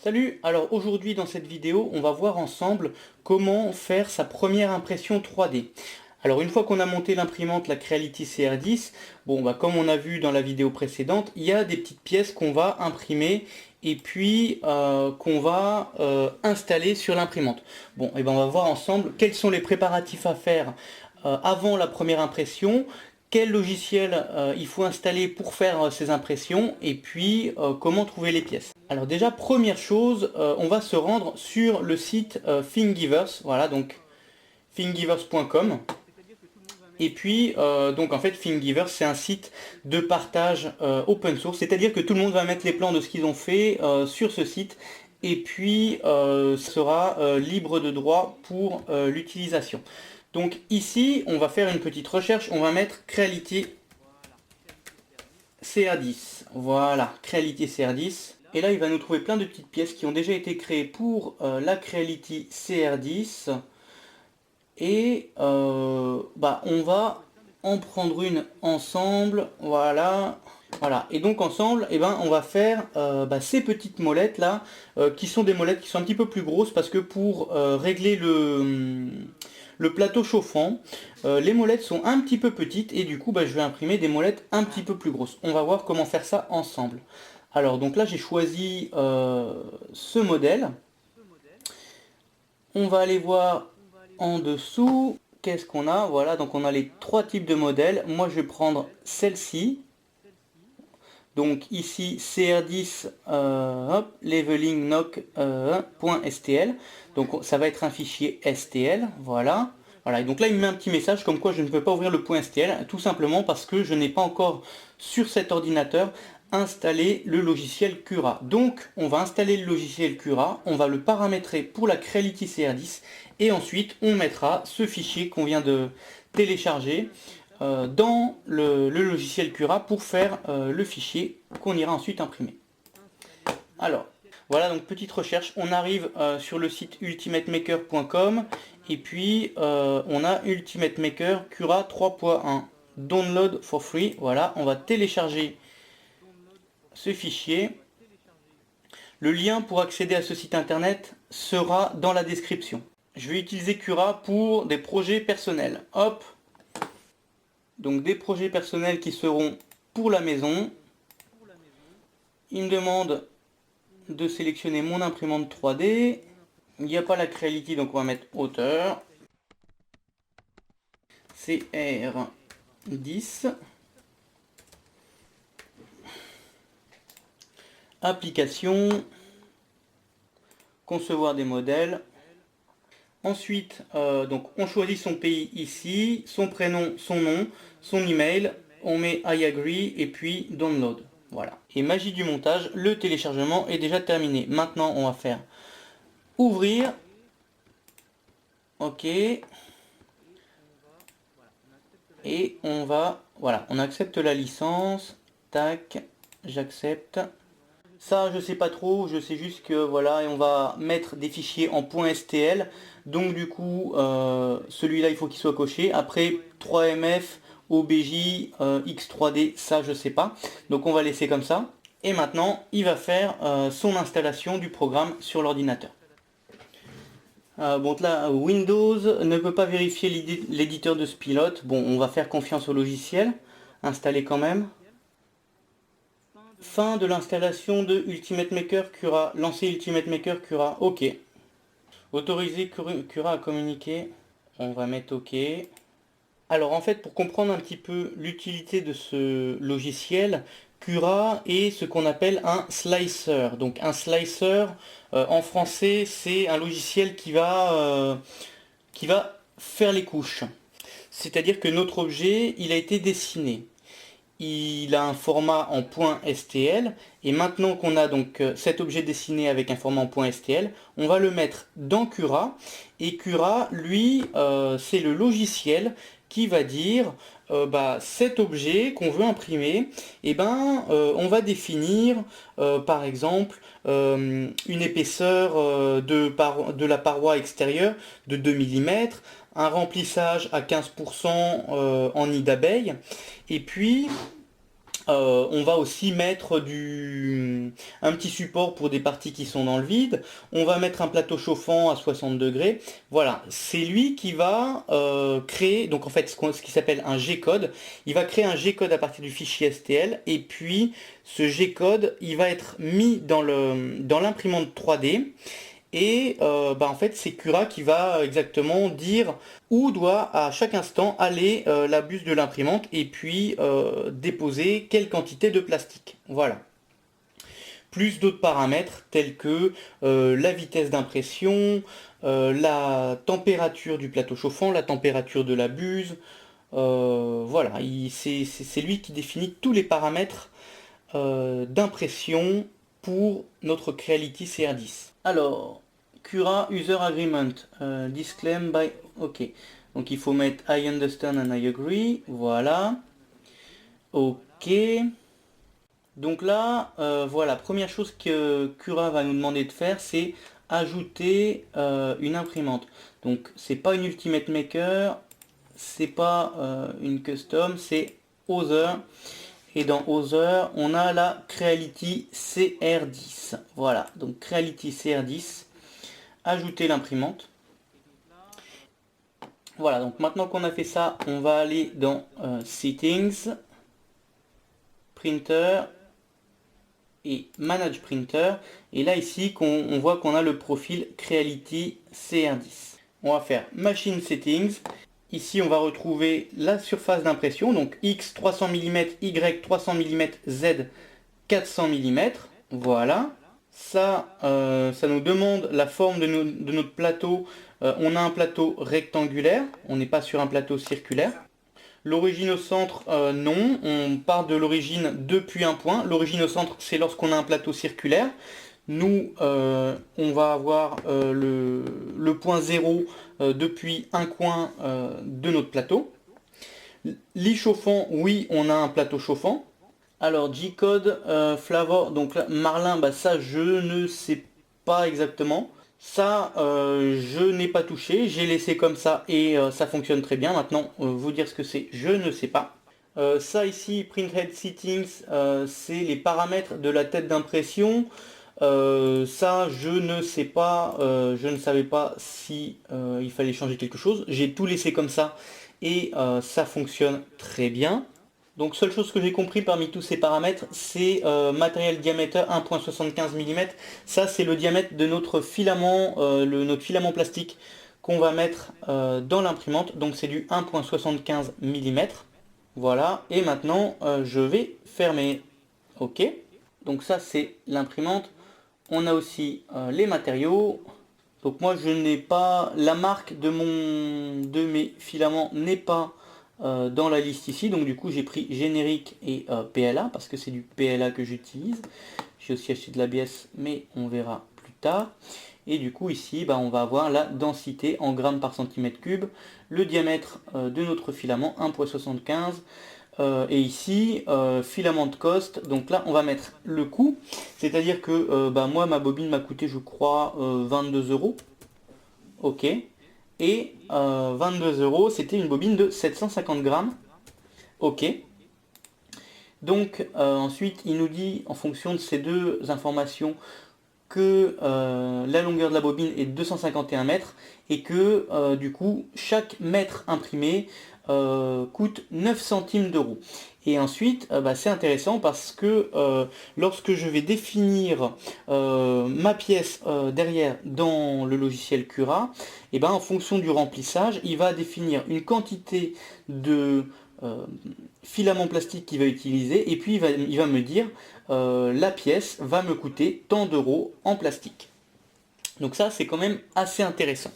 Salut! Alors aujourd'hui dans cette vidéo, on va voir ensemble comment faire sa première impression 3D. Alors une fois qu'on a monté l'imprimante, la Creality CR10, bon bah comme on a vu dans la vidéo précédente, il y a des petites pièces qu'on va imprimer et puis qu'on va installer sur l'imprimante. Bon, et ben on va voir ensemble quels sont les préparatifs à faire avant la première impression, quel logiciel il faut installer pour faire ces impressions et puis comment trouver les pièces. Alors déjà, première chose, on va se rendre sur le site Thingiverse, voilà, donc thingiverse.com. Et puis, donc en fait, Thingiverse, c'est un site de partage open source, c'est-à-dire que tout le monde va mettre les plans de ce qu'ils ont fait sur ce site, et puis sera libre de droit pour l'utilisation. Donc ici, on va faire une petite recherche, on va mettre Creality CR10. Voilà, Creality CR10. Et là, il va nous trouver plein de petites pièces qui ont déjà été créées pour la Creality CR10. Et on va en prendre une ensemble. Voilà. Voilà. Et donc ensemble, on va faire ces petites molettes là, qui sont des molettes qui sont un petit peu plus grosses parce que pour régler le plateau chauffant, les molettes sont un petit peu petites et du coup je vais imprimer des molettes un petit peu plus grosses. On va voir comment faire ça ensemble. Alors donc là j'ai choisi ce modèle. On va aller voir en dessous. Qu'est-ce qu'on a? Voilà, donc on a les trois types de modèles. Moi je vais prendre celle-ci. Donc ici CR10 leveling noc.stl. Donc ça va être un fichier STL, voilà. Voilà, et donc là il me met un petit message comme quoi je ne peux pas ouvrir le .stl, tout simplement parce que je n'ai pas encore sur cet ordinateur installé le logiciel Cura. Donc on va installer le logiciel Cura, on va le paramétrer pour la Creality CR10 et ensuite on mettra ce fichier qu'on vient de télécharger dans le logiciel Cura pour faire le fichier qu'on ira ensuite imprimer. Alors, voilà, donc petite recherche, on arrive sur le site ultimatemaker.com et puis on a Ultimate Maker Cura 3.1 Download for free. Voilà, on va télécharger ce fichier. Le lien pour accéder à ce site internet sera dans la description. Je vais utiliser Cura pour des projets personnels. Hop. Donc des projets personnels qui seront pour la maison. Il me demande de sélectionner mon imprimante 3D. Il n'y a pas la Creality, donc on va mettre hauteur. CR10. Application. Concevoir des modèles. Ensuite, donc on choisit son pays ici, son prénom, son nom, son email, on met I agree et puis download. Voilà. Et magie du montage, le téléchargement est déjà terminé. Maintenant, on va faire ouvrir. Ok. Et on va, voilà, on accepte la licence. Tac, j'accepte. Ça, je sais pas trop, je sais juste que voilà, et on va mettre des fichiers en .stl. Donc du coup, celui-là, il faut qu'il soit coché. Après, 3MF, OBJ, X3D, ça, je sais pas. Donc on va laisser comme ça. Et maintenant, il va faire son installation du programme sur l'ordinateur. Bon là, Windows ne peut pas vérifier l'éditeur de ce pilote. Bon, on va faire confiance au logiciel. Installer quand même. Fin de l'installation de Ultimate Maker Cura. Lancer Ultimate Maker Cura. OK. Autoriser Cura à communiquer. On va mettre OK. Alors en fait, pour comprendre un petit peu l'utilité de ce logiciel, Cura est ce qu'on appelle un slicer. Donc un slicer, en français, c'est un logiciel qui va faire les couches. C'est-à-dire que notre objet, il a été dessiné. Il a un format en .stl et maintenant qu'on a donc cet objet dessiné avec un format en .stl, on va le mettre dans Cura et Cura, lui, c'est le logiciel qui va dire cet objet qu'on veut imprimer, on va définir par exemple une épaisseur de la paroi extérieure de 2 mm, un remplissage à 15% en nid d'abeille, et puis On va aussi mettre un petit support pour des parties qui sont dans le vide. On va mettre un plateau chauffant à 60 degrés. Voilà, c'est lui qui va créer, donc en fait ce qui s'appelle un G-code. Il va créer un G-code à partir du fichier STL. Et puis ce G-code, il va être mis dans l'imprimante 3D. Et en fait, c'est Cura qui va exactement dire où doit à chaque instant aller la buse de l'imprimante et puis déposer quelle quantité de plastique. Voilà. Plus d'autres paramètres tels que la vitesse d'impression, la température du plateau chauffant, la température de la buse. Voilà, c'est lui qui définit tous les paramètres d'impression pour notre Creality CR10. Alors, Cura User Agreement, disclaim by... Ok, donc il faut mettre I understand and I agree, voilà. Ok. Donc là, voilà, première chose que Cura va nous demander de faire, c'est ajouter une imprimante. Donc c'est pas une Ultimate Maker, c'est pas une custom, c'est Other. Et dans Other, on a la Creality CR10. Voilà, donc Creality CR10, ajouter l'imprimante. Voilà, donc maintenant qu'on a fait ça, on va aller dans Settings, Printer et Manage Printer. Et là ici, on voit qu'on a le profil Creality CR10. On va faire Machine Settings. Ici, on va retrouver la surface d'impression, donc X 300 mm, Y 300 mm, Z 400 mm. Voilà. Ça, ça nous demande la forme de notre plateau. On a un plateau rectangulaire, on n'est pas sur un plateau circulaire. L'origine au centre, non, on part de l'origine depuis un point. L'origine au centre, c'est lorsqu'on a un plateau circulaire. Nous, on va avoir le point 0 depuis un coin de notre plateau. Lit chauffant, oui, on a un plateau chauffant. Alors, G-code, Flavor, donc là, Marlin, bah ça, je ne sais pas exactement. Ça, je n'ai pas touché, j'ai laissé comme ça et ça fonctionne très bien. Maintenant, vous dire ce que c'est, je ne sais pas. Ça ici, Printhead Settings, c'est les paramètres de la tête d'impression. Ça, je ne sais pas, je ne savais pas si il fallait changer quelque chose. J'ai tout laissé comme ça et ça fonctionne très bien. Donc seule chose que j'ai compris parmi tous ces paramètres, c'est matériel diamètre 1.75 mm. Ça c'est le diamètre de notre filament, notre filament plastique qu'on va mettre dans l'imprimante. Donc c'est du 1.75 mm. Voilà, et maintenant je vais fermer. Ok. Donc ça c'est l'imprimante. On a aussi les matériaux. Donc moi je n'ai pas la marque de mes filaments n'est pas dans la liste ici, donc du coup j'ai pris générique et PLA parce que c'est du PLA que j'utilise. J'ai aussi acheté de l'ABS mais on verra plus tard. Et du coup ici on va avoir la densité en grammes par centimètre cube, le diamètre de notre filament 1,75 et ici filament de cost. Donc là on va mettre le coût, c'est à dire que moi ma bobine m'a coûté je crois 22 euros. Ok. Et 22 euros, c'était une bobine de 750 grammes. Ok. Donc ensuite, il nous dit, en fonction de ces deux informations, que la longueur de la bobine est 251 mètres et que du coup, chaque mètre imprimé coûte 9 centimes d'euros. Et ensuite, c'est intéressant parce que lorsque je vais définir ma pièce derrière dans le logiciel Cura, et en fonction du remplissage, il va définir une quantité de filament plastique qu'il va utiliser et puis il va me dire la pièce va me coûter tant d'euros en plastique. Donc ça c'est quand même assez intéressant.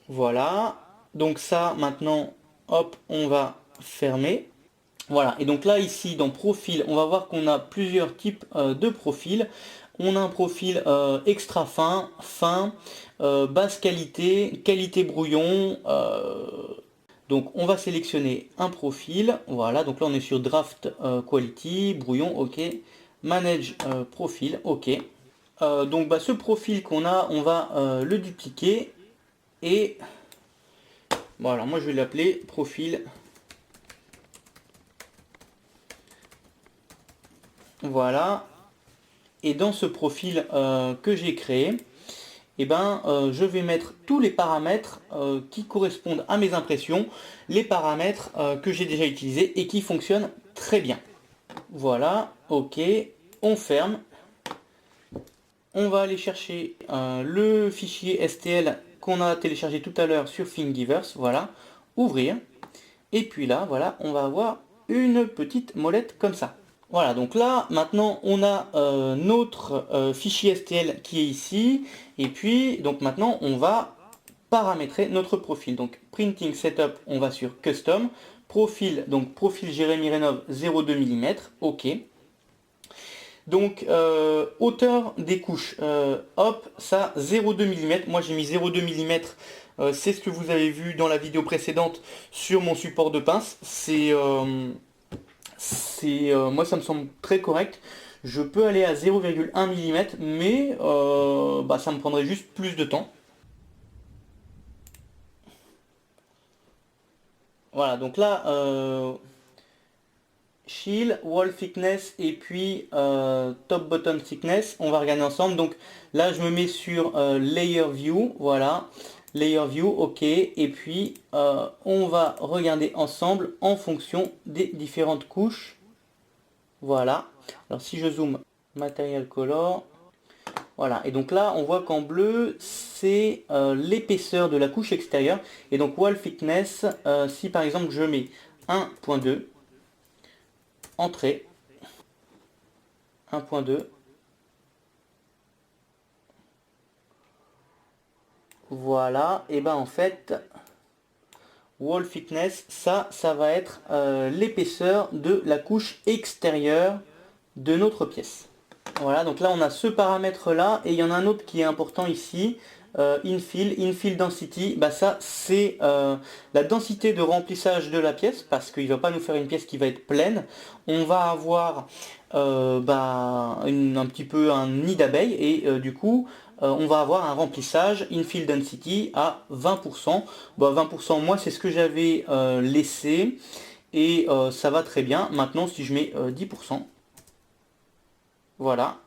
Voilà, donc ça maintenant, hop, on va fermer. Voilà, et donc là ici dans profil, on va voir qu'on a plusieurs types de profils. On a un profil extra fin, fin, basse qualité, qualité brouillon. Donc on va sélectionner un profil. Voilà, donc là on est sur Draft Quality, brouillon, ok. Manage profil, ok. Donc ce profil qu'on a, on va le dupliquer. Et voilà, moi je vais l'appeler profil Voilà. Et dans ce profil que j'ai créé, je vais mettre tous les paramètres qui correspondent à mes impressions, les paramètres que j'ai déjà utilisés et qui fonctionnent très bien. Voilà, ok, on ferme. On va aller chercher le fichier STL qu'on a téléchargé tout à l'heure sur Thingiverse, voilà, ouvrir. Et puis là, voilà, on va avoir une petite molette comme ça. Voilà, donc là, maintenant, on a notre fichier STL qui est ici. Et puis, donc maintenant, on va paramétrer notre profil. Donc, printing setup, on va sur custom. Profil, donc profil Jérémy Rénov 0,2 mm. OK. Donc, hauteur des couches. Hop, ça, 0,2 mm. Moi, j'ai mis 0,2 mm. C'est ce que vous avez vu dans la vidéo précédente sur mon support de pince. Moi ça me semble très correct. Je peux aller à 0,1 mm, mais ça me prendrait juste plus de temps. Voilà, donc là, Shield, Wall Thickness et puis Top Bottom Thickness, on va regarder ensemble. Donc là, je me mets sur Layer View, voilà. Layer View, ok. Et puis, on va regarder ensemble en fonction des différentes couches. Voilà. Alors si je zoome, Material Color. Voilà. Et donc là, on voit qu'en bleu, c'est l'épaisseur de la couche extérieure. Et donc Wall Thickness, si par exemple je mets 1.2, entrée, 1.2. Voilà. Et en fait, Wall Thickness, ça va être l'épaisseur de la couche extérieure de notre pièce. Voilà, donc là on a ce paramètre là et il y en a un autre qui est important ici, infill density, ça c'est la densité de remplissage de la pièce parce qu'il ne va pas nous faire une pièce qui va être pleine. On va avoir un petit peu un nid d'abeilles et du coup on va avoir un remplissage infill density à 20%. 20% moi c'est ce que j'avais laissé et ça va très bien. Maintenant si je mets 10%, voilà.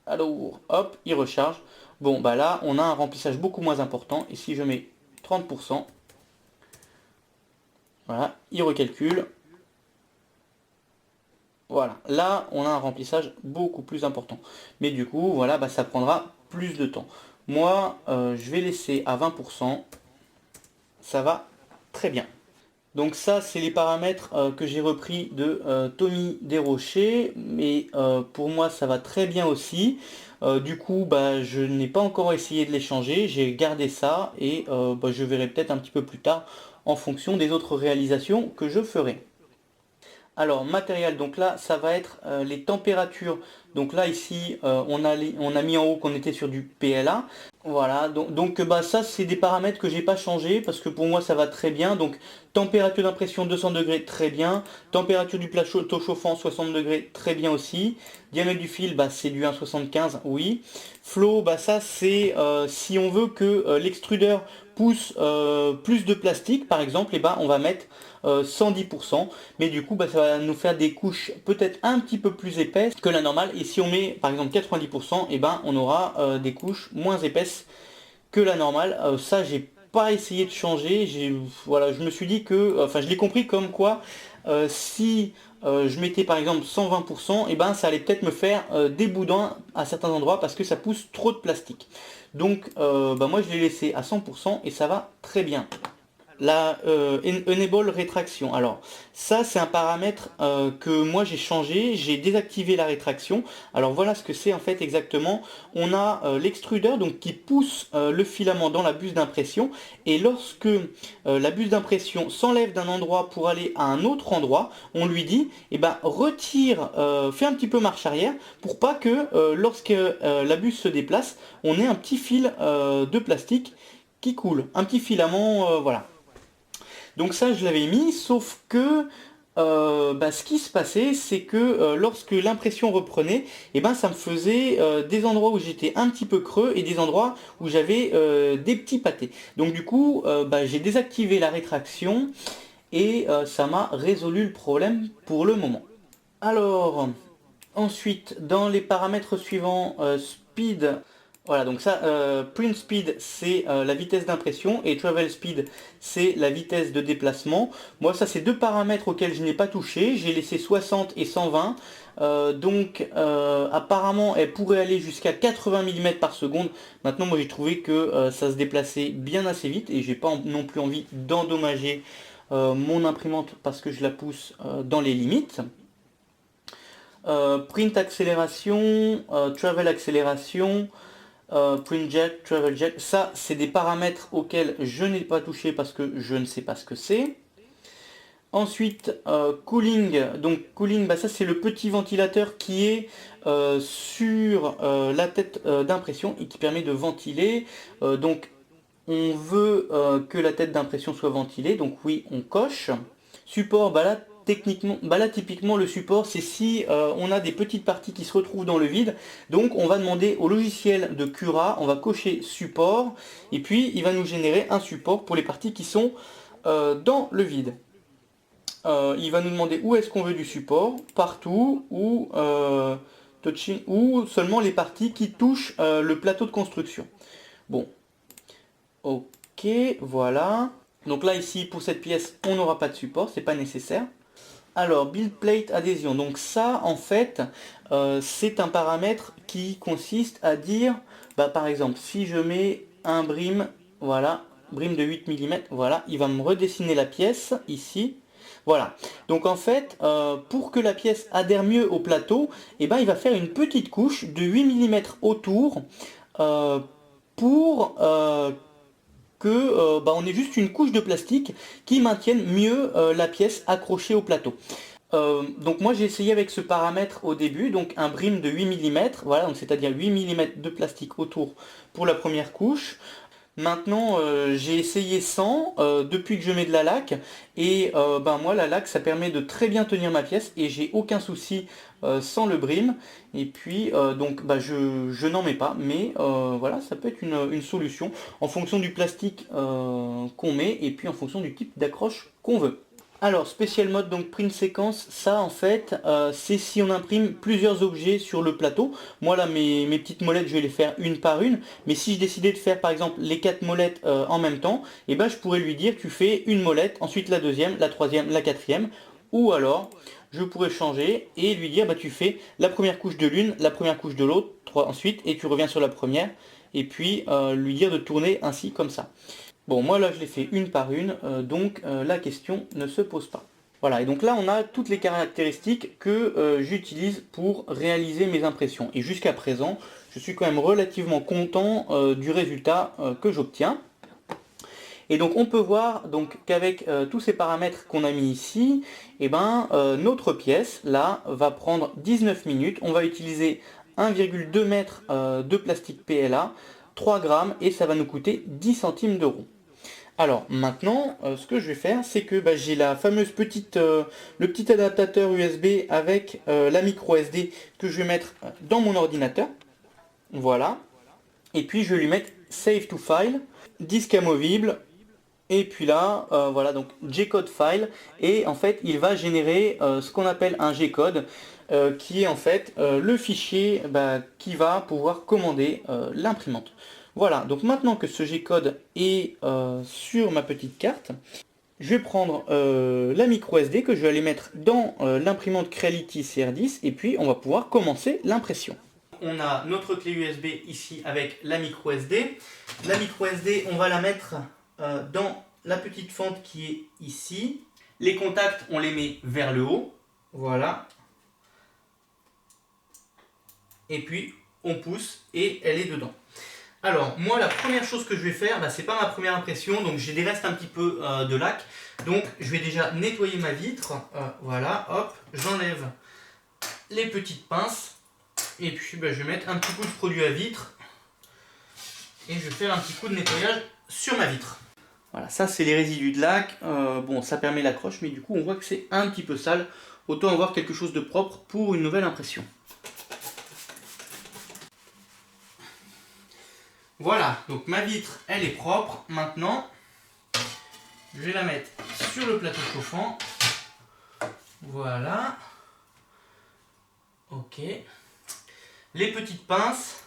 Alors, hop, il recharge. Bon, là, on a un remplissage beaucoup moins important. Et si je mets 30%, voilà, il recalcule. Voilà, là, on a un remplissage beaucoup plus important. Mais du coup, voilà, ça prendra plus de temps. Moi, je vais laisser à 20%. Ça va très bien. Donc ça, c'est les paramètres que j'ai repris de Tommy Desrochers, mais pour moi, ça va très bien aussi. Du coup, je n'ai pas encore essayé de les changer, j'ai gardé ça et je verrai peut-être un petit peu plus tard en fonction des autres réalisations que je ferai. Alors, matériel, donc là, ça va être les températures. Donc là, ici, on a mis en haut qu'on était sur du PLA. Voilà, donc ça, c'est des paramètres que j'ai pas changé parce que pour moi, ça va très bien. Donc, température d'impression 200 degrés, très bien. Température du plateau chauffant 60 degrés, très bien aussi. Diamètre du fil, c'est du 1,75, oui. Flow, ça, c'est si on veut que l'extrudeur pousse plus de plastique, par exemple, on va mettre 110%, mais du coup ça va nous faire des couches peut-être un petit peu plus épaisses que la normale, et si on met par exemple 90%, on aura des couches moins épaisses que la normale. Ça j'ai pas essayé de changer, voilà, je me suis dit que, je l'ai compris comme quoi si je mettais par exemple 120%, ça allait peut-être me faire des boudins à certains endroits parce que ça pousse trop de plastique. Donc moi je l'ai laissé à 100% et ça va très bien. La Enable rétraction. Alors ça c'est un paramètre que moi j'ai changé, j'ai désactivé la rétraction. Alors voilà ce que c'est en fait exactement. On a l'extrudeur donc qui pousse le filament dans la buse d'impression et lorsque la buse d'impression s'enlève d'un endroit pour aller à un autre endroit, on lui dit retire, fais un petit peu marche arrière pour pas que lorsque la buse se déplace, on ait un petit fil de plastique qui coule, un petit filament, voilà. Donc ça je l'avais mis, sauf que ce qui se passait, c'est que lorsque l'impression reprenait, ça me faisait des endroits où j'étais un petit peu creux et des endroits où j'avais des petits pâtés. Donc du coup, j'ai désactivé la rétraction et ça m'a résolu le problème pour le moment. Alors, Ensuite, dans les paramètres suivants, speed, voilà, donc ça, print speed, c'est la vitesse d'impression, et travel speed, c'est la vitesse de déplacement. Moi, ça, c'est deux paramètres auxquels je n'ai pas touché. J'ai laissé 60 et 120. Apparemment, elle pourrait aller jusqu'à 80 mm par seconde. Maintenant, moi, j'ai trouvé que ça se déplaçait bien assez vite, et j'ai pas non plus envie d'endommager mon imprimante parce que je la pousse dans les limites. Print accélération, travel accélération, print jet, travel jet, ça c'est des paramètres auxquels je n'ai pas touché parce que je ne sais pas ce que c'est. Ensuite, cooling, donc cooling, bah ça c'est le petit ventilateur qui est sur la tête d'impression et qui permet de ventiler. Donc on veut que la tête d'impression soit ventilée, donc oui on coche. Support, bah là techniquement, bah là typiquement le support c'est si on a des petites parties qui se retrouvent dans le vide, donc on va demander au logiciel de Cura, on va cocher support et puis il va nous générer un support pour les parties qui sont dans le vide. Il va nous demander où est-ce qu'on veut du support, partout ou touching, ou seulement les parties qui touchent le plateau de construction. Bon, ok, voilà. Donc là ici pour cette pièce on n'aura pas de support, c'est pas nécessaire. Alors, build plate adhésion. Donc ça, en fait, c'est un paramètre qui consiste à dire, bah, par exemple, si je mets un brim, voilà, brim de 8 mm, voilà, il va me redessiner la pièce, ici. Voilà. Donc en fait, pour que la pièce adhère mieux au plateau, eh ben, il va faire une petite couche de 8 mm autour pour que bah, on ait juste une couche de plastique qui maintienne mieux la pièce accrochée au plateau. Donc moi j'ai essayé avec ce paramètre au début, donc un brim de 8 mm, voilà, donc c'est-à-dire 8 mm de plastique autour pour la première couche. Maintenant j'ai essayé sans, depuis que je mets de la laque, et ben moi la laque ça permet de très bien tenir ma pièce et j'ai aucun souci sans le brim. Et puis donc bah, je n'en mets pas, mais voilà, ça peut être une solution en fonction du plastique qu'on met et puis en fonction du type d'accroche qu'on veut. Alors, Special Mode, donc print séquence, ça en fait, c'est si on imprime plusieurs objets sur le plateau. Moi là, mes petites molettes, je vais les faire une par une, mais si je décidais de faire par exemple les 4 molettes en même temps, et ben je pourrais lui dire, tu fais une molette, ensuite la deuxième, la troisième, la quatrième, ou alors je pourrais changer et lui dire, bah tu fais la première couche de l'une, la première couche de l'autre, ensuite, et tu reviens sur la première, et puis lui dire de tourner ainsi comme ça. Bon, moi là je l'ai fait une par une, donc la question ne se pose pas. Voilà, et donc là on a toutes les caractéristiques que j'utilise pour réaliser mes impressions. Et jusqu'à présent, je suis quand même relativement content du résultat que j'obtiens. Et donc on peut voir donc qu'avec tous ces paramètres qu'on a mis ici, eh ben, notre pièce là va prendre 19 minutes. On va utiliser 1,2 m de plastique PLA, 3 grammes, et ça va nous coûter 10 centimes d'euros. Alors maintenant, ce que je vais faire, c'est que bah, j'ai la fameuse petite, le petit adaptateur USB avec la micro SD que je vais mettre dans mon ordinateur. Voilà. Et puis je vais lui mettre Save to File, disque amovible. Et puis là, voilà, donc G-code file. Et en fait, il va générer ce qu'on appelle un G-code, qui est en fait le fichier bah, qui va pouvoir commander l'imprimante. Voilà, donc maintenant que ce G-code est sur ma petite carte, je vais prendre la micro SD que je vais aller mettre dans l'imprimante Creality CR10 et puis on va pouvoir commencer l'impression. On a notre clé USB ici avec la micro SD. La micro SD, on va la mettre dans la petite fente qui est ici. Les contacts, on les met vers le haut. Voilà. Et puis, on pousse et elle est dedans. Alors, moi, la première chose que je vais faire, bah, c'est pas ma première impression, donc j'ai des restes un petit peu de laque. Donc, je vais déjà nettoyer ma vitre. Voilà, hop, j'enlève les petites pinces. Et puis, bah, je vais mettre un petit coup de produit à vitre. Et je vais faire un petit coup de nettoyage sur ma vitre. Voilà, ça c'est les résidus de laque. Bon, ça permet l'accroche, mais du coup, on voit que c'est un petit peu sale. Autant avoir quelque chose de propre pour une nouvelle impression. Voilà, donc ma vitre, elle est propre. Maintenant, je vais la mettre sur le plateau chauffant. Voilà. Ok. Les petites pinces.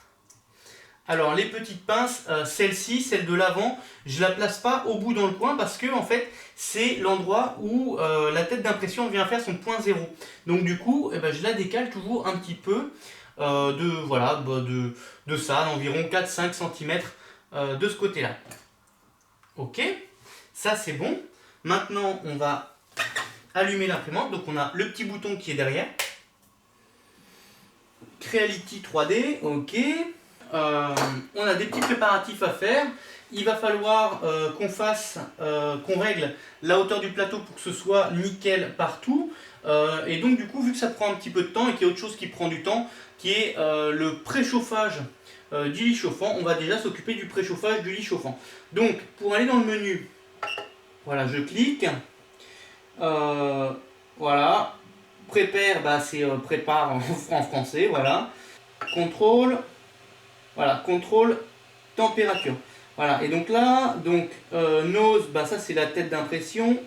Alors les petites pinces, celle-ci, celle de l'avant, je la place pas au bout dans le coin parce que en fait c'est l'endroit où la tête d'impression vient faire son point zéro. Donc du coup, eh ben, je la décale toujours un petit peu voilà, de ça, d'environ 4-5 cm de ce côté-là. Ok, ça c'est bon. Maintenant on va allumer l'imprimante. Donc on a le petit bouton qui est derrière. Creality 3D, ok. On a des petits préparatifs à faire. Il va falloir qu'on règle la hauteur du plateau pour que ce soit nickel partout. Et donc du coup, vu que ça prend un petit peu de temps et qu'il y a autre chose qui prend du temps, qui est le préchauffage du lit chauffant, on va déjà s'occuper du préchauffage du lit chauffant. Donc pour aller dans le menu, voilà, je clique. Voilà. Prépare, bah, c'est prépare en français, voilà. Contrôle. Voilà, contrôle température. Voilà, et donc là, nose, bah ça c'est la tête d'impression.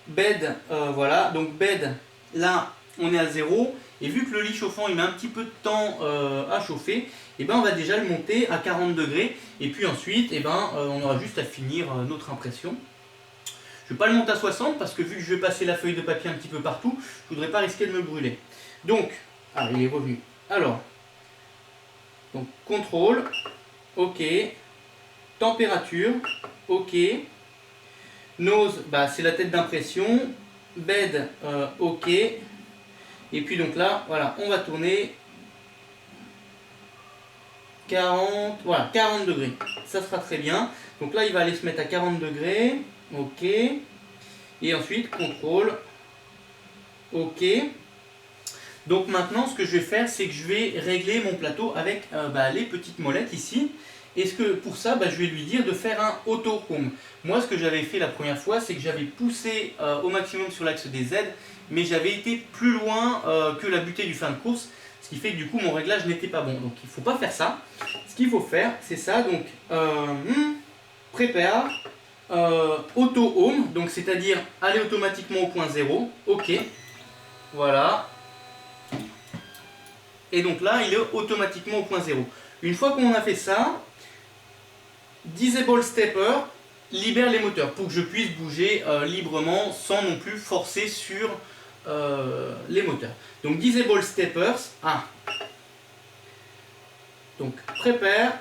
Bed, voilà, donc bed, là on est à 0. Et vu que le lit chauffant il met un petit peu de temps à chauffer, et ben on va déjà le monter à 40 degrés. Et puis ensuite, et ben, on aura juste à finir notre impression. Je ne vais pas le monter à 60 parce que vu que je vais passer la feuille de papier un petit peu partout, je ne voudrais pas risquer de me brûler. Donc, ah, il est revenu. Alors, donc contrôle, ok, température, ok, nose, bah, c'est la tête d'impression, bed, ok, et puis donc là, voilà, on va tourner 40, voilà, 40 degrés, ça sera très bien. Donc là, il va aller se mettre à 40 degrés, ok, et ensuite, contrôle, ok. Donc maintenant, ce que je vais faire, c'est que je vais régler mon plateau avec les petites molettes ici. Et pour ça, je vais lui dire de faire un auto home. Moi, ce que j'avais fait la première fois, c'est que j'avais poussé au maximum sur l'axe des aides, mais j'avais été plus loin que la butée du fin de course, ce qui fait que du coup, mon réglage n'était pas bon. Donc il ne faut pas faire ça. Ce qu'il faut faire, c'est ça. Donc, prépare, auto home, donc c'est-à-dire aller automatiquement au point 0. Ok, voilà. Et donc là, il est automatiquement au point 0. Une fois qu'on a fait ça, Disable Stepper libère les moteurs pour que je puisse bouger librement sans non plus forcer sur les moteurs. Donc Disable Steppers, donc prépare,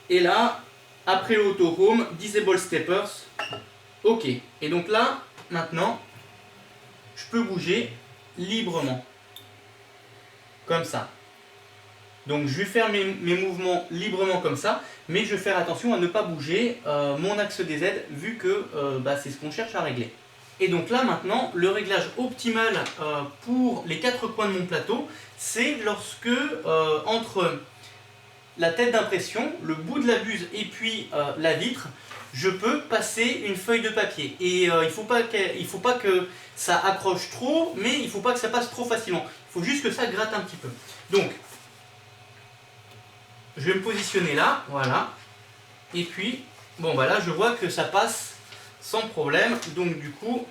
et là, après le Auto Home, Disable Steppers, ok. Et donc là, maintenant, je peux bouger librement, comme ça. Donc je vais faire mes mouvements librement comme ça, mais je vais faire attention à ne pas bouger mon axe des aides, vu que c'est ce qu'on cherche à régler. Et donc là maintenant, le réglage optimal pour les 4 coins de mon plateau, c'est lorsque entre la tête d'impression, le bout de la buse et puis la vitre, je peux passer une feuille de papier. Et il ne faut pas que ça accroche trop, mais il ne faut pas que ça passe trop facilement. Il faut juste que ça gratte un petit peu. Donc, je vais me positionner là, voilà. Et puis, bon bah là je vois que ça passe sans problème. Donc du coup,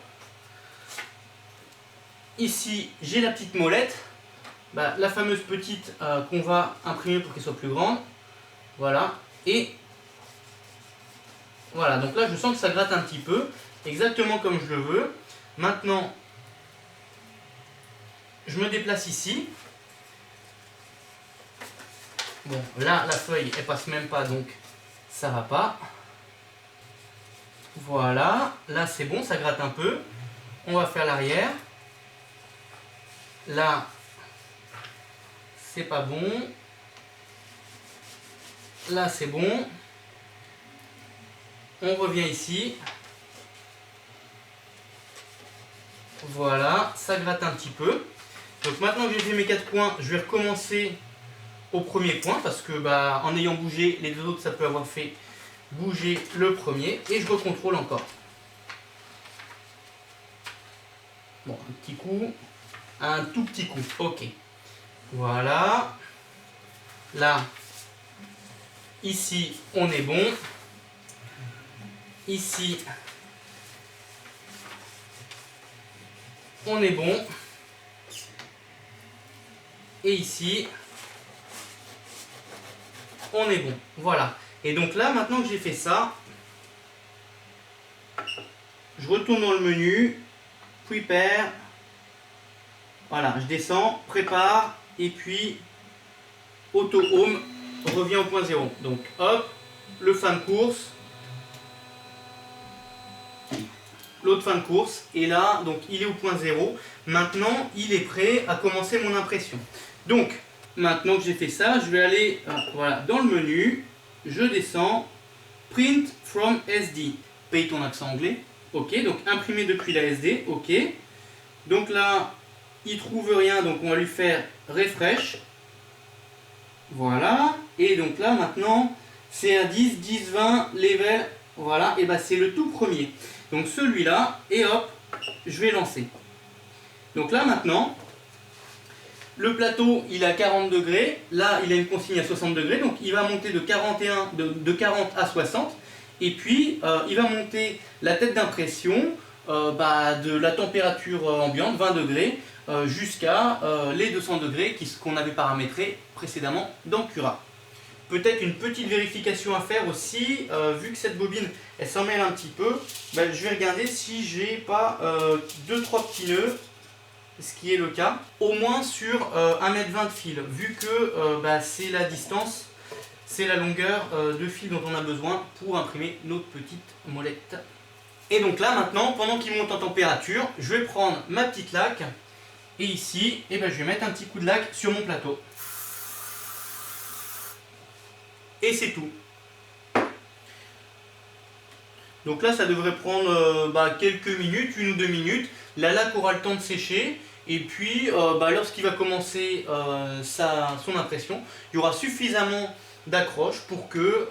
ici j'ai la petite molette, la fameuse petite qu'on va imprimer pour qu'elle soit plus grande. Voilà. Et voilà, donc là je sens que ça gratte un petit peu, exactement comme je le veux. Maintenant, je me déplace ici. Bon, là, la feuille, elle passe même pas, donc ça va pas. Voilà, là c'est bon, ça gratte un peu. On va faire l'arrière. Là, c'est pas bon. Là, c'est bon. On revient ici. Voilà, ça gratte un petit peu. Donc maintenant que j'ai fait mes 4 points, je vais recommencer au premier point parce que en ayant bougé les deux autres, ça peut avoir fait bouger le premier, et je recontrôle encore. Bon, un petit coup, un tout petit coup, ok. Voilà. Là, ici, on est bon. Ici, on est bon. Et ici, on est bon. Voilà. Et donc là, maintenant que j'ai fait ça, je retourne dans le menu, Prepare. Voilà, je descends, prépare, et puis Auto Home revient au point zéro. Donc hop, le fin de course, l'autre fin de course, et là, donc il est au point zéro. Maintenant, il est prêt à commencer mon impression. Donc, maintenant que j'ai fait ça, je vais aller voilà, dans le menu, je descends, Print from SD. Paye ton accent anglais. Ok, donc imprimer depuis la SD. Ok. Donc là, il trouve rien, donc on va lui faire refresh. Voilà. Et donc là, maintenant, CR10, 10, 20, level. Voilà. Et bah c'est le tout premier. Donc celui-là, et hop, je vais lancer. Donc là, maintenant, le plateau, il est à 40 degrés. Là, il a une consigne à 60 degrés. Donc il va monter de 40 à 60. Et puis, il va monter la tête d'impression de la température ambiante, 20 degrés, jusqu'à les 200 degrés qu'on avait paramétré précédemment dans Cura. Peut-être une petite vérification à faire aussi, vu que cette bobine, elle s'en mêle un petit peu, je vais regarder si j'ai pas 2-3 petits nœuds, ce qui est le cas, au moins sur 1,20 m de fil, vu que c'est la distance, c'est la longueur de fil dont on a besoin pour imprimer notre petite molette. Et donc là maintenant, pendant qu'il monte en température, je vais prendre ma petite laque et ici, je vais mettre un petit coup de laque sur mon plateau. Et c'est tout. Donc là ça devrait prendre quelques minutes, 1 ou 2 minutes. La laque aura le temps de sécher. Et puis lorsqu'il va commencer son impression, il y aura suffisamment d'accroche pour que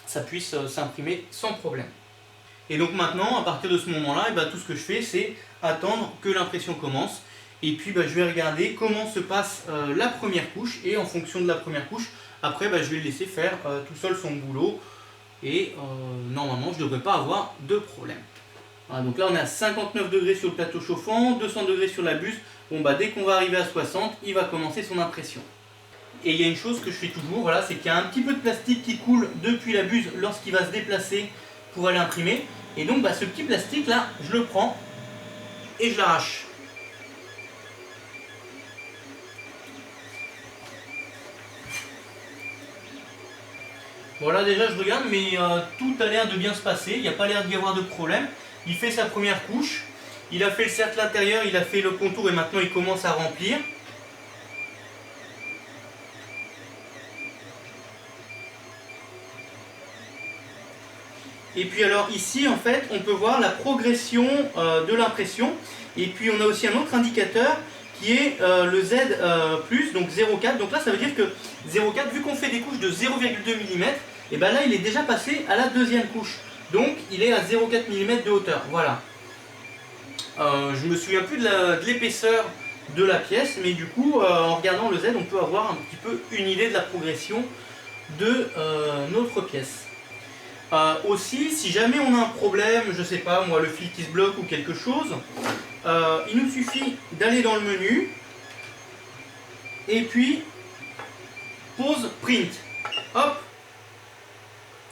ça puisse s'imprimer sans problème. Et donc maintenant, à partir de ce moment-là, tout ce que je fais, c'est attendre que l'impression commence. Et puis je vais regarder comment se passe la première couche. Et en fonction de la première couche, après je vais le laisser faire tout seul son boulot. Et normalement, je ne devrais pas avoir de problème. Voilà, donc là on est à 59 degrés sur le plateau chauffant, 200 degrés sur la buse. Bon dès qu'on va arriver à 60, il va commencer son impression. Et il y a une chose que je fais toujours, voilà, c'est qu'il y a un petit peu de plastique qui coule depuis la buse lorsqu'il va se déplacer pour aller imprimer. Et donc ce petit plastique là, je le prends et je l'arrache. Bon là déjà je regarde, mais tout a l'air de bien se passer, il n'y a pas l'air d'y avoir de problème. Il fait sa première couche, il a fait le cercle intérieur, il a fait le contour et maintenant il commence à remplir. Et puis alors ici en fait on peut voir la progression de l'impression. Et puis on a aussi un autre indicateur qui est le Z+, donc 0,4. Donc là ça veut dire que 0,4, vu qu'on fait des couches de 0,2 mm, et là il est déjà passé à la deuxième couche. Donc il est à 0,4 mm de hauteur. Voilà. Je me souviens plus de l'épaisseur de la pièce, mais du coup en regardant le Z on peut avoir un petit peu une idée de la progression de notre pièce. Aussi, si jamais on a un problème, je sais pas moi, le fil qui se bloque ou quelque chose, il nous suffit d'aller dans le menu et puis pause print, hop,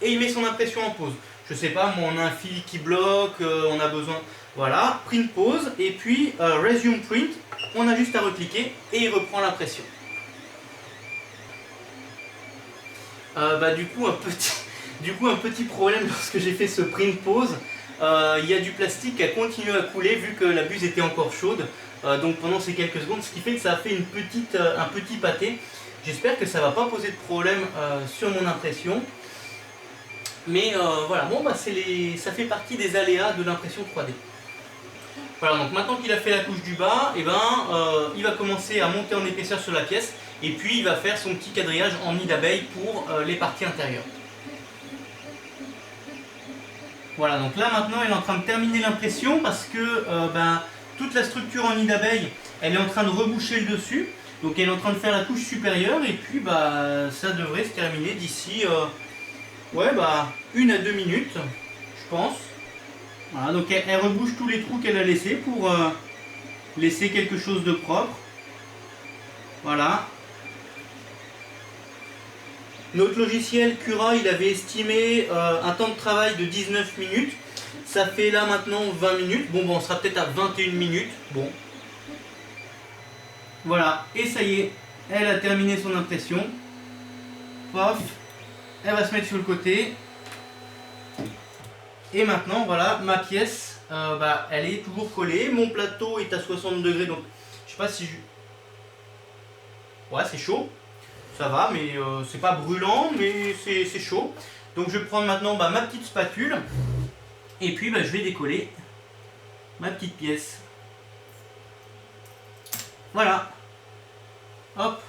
et il met son impression en pause. Je sais pas, moi on a un fil qui bloque, on a besoin, voilà, print pause et puis resume print, on a juste à recliquer et il reprend l'impression. Du coup, un petit problème lorsque j'ai fait ce print pause, il y a du plastique qui a continué à couler vu que la buse était encore chaude, donc pendant ces quelques secondes, ce qui fait que ça a fait un petit pâté. J'espère que ça ne va pas poser de problème sur mon impression. Mais voilà, ça fait partie des aléas de l'impression 3D. Voilà, donc maintenant qu'il a fait la couche du bas, il va commencer à monter en épaisseur sur la pièce et puis il va faire son petit quadrillage en nid d'abeille pour les parties intérieures. Voilà, donc là maintenant il est en train de terminer l'impression parce que toute la structure en nid d'abeille, elle est en train de reboucher le dessus. Donc elle est en train de faire la couche supérieure et puis ça devrait se terminer d'ici 1 à 2 minutes, je pense. Voilà, donc elle rebouche tous les trous qu'elle a laissés pour laisser quelque chose de propre. Voilà. Notre logiciel Cura, il avait estimé un temps de travail de 19 minutes. Ça fait là maintenant 20 minutes. Bon, on sera peut-être à 21 minutes. Bon. Voilà. Et ça y est, elle a terminé son impression. Pof. Elle va se mettre sur le côté. Et maintenant, voilà, ma pièce, elle est toujours collée. Mon plateau est à 60 degrés, donc je sais pas si je... Ouais, c'est chaud. Ça va, mais c'est pas brûlant, mais c'est chaud. Donc je vais prendre maintenant ma petite spatule. Et puis je vais décoller ma petite pièce. Voilà. Hop.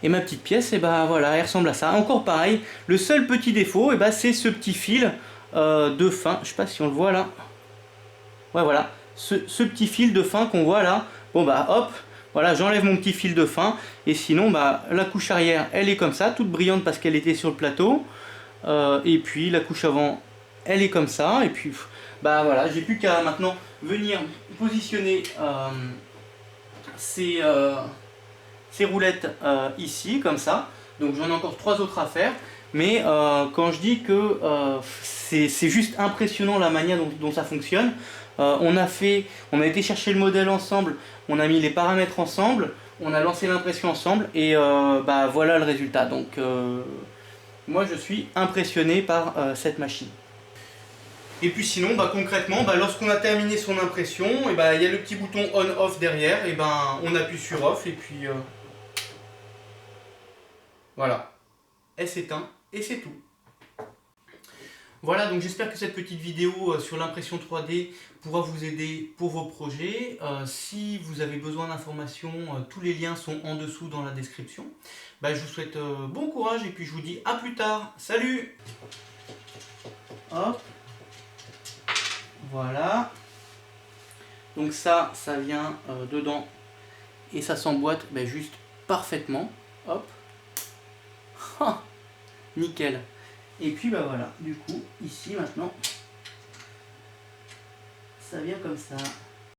Et ma petite pièce, et voilà, elle ressemble à ça. Encore pareil, le seul petit défaut, c'est ce petit fil de fin. Je sais pas si on le voit là. Ouais, voilà. Ce petit fil de fin qu'on voit là. Bon hop, voilà, j'enlève mon petit fil de fin. Et sinon, la couche arrière, elle est comme ça, toute brillante parce qu'elle était sur le plateau. Et puis la couche avant, elle est comme ça. Et puis, voilà, j'ai plus qu'à maintenant venir positionner ces roulettes ici, comme ça. Donc j'en ai encore 3 autres à faire. Mais quand je dis que c'est juste impressionnant la manière dont ça fonctionne, on a été chercher le modèle ensemble, on a mis les paramètres ensemble, on a lancé l'impression ensemble, et voilà le résultat. Donc moi je suis impressionné par cette machine. Et puis sinon, concrètement, lorsqu'on a terminé son impression, il y a le petit bouton on-off derrière, et on appuie sur off, et puis voilà, elle s'éteint, et c'est tout. Voilà, donc j'espère que cette petite vidéo sur l'impression 3D pourra vous aider pour vos projets. Si vous avez besoin d'informations, tous les liens sont en dessous dans la description. Je vous souhaite bon courage, et puis je vous dis à plus tard. Salut! Hop. Voilà. Donc ça vient dedans, et ça s'emboîte juste parfaitement. Hop. Nickel. Et puis voilà, du coup, ici maintenant, ça vient comme ça.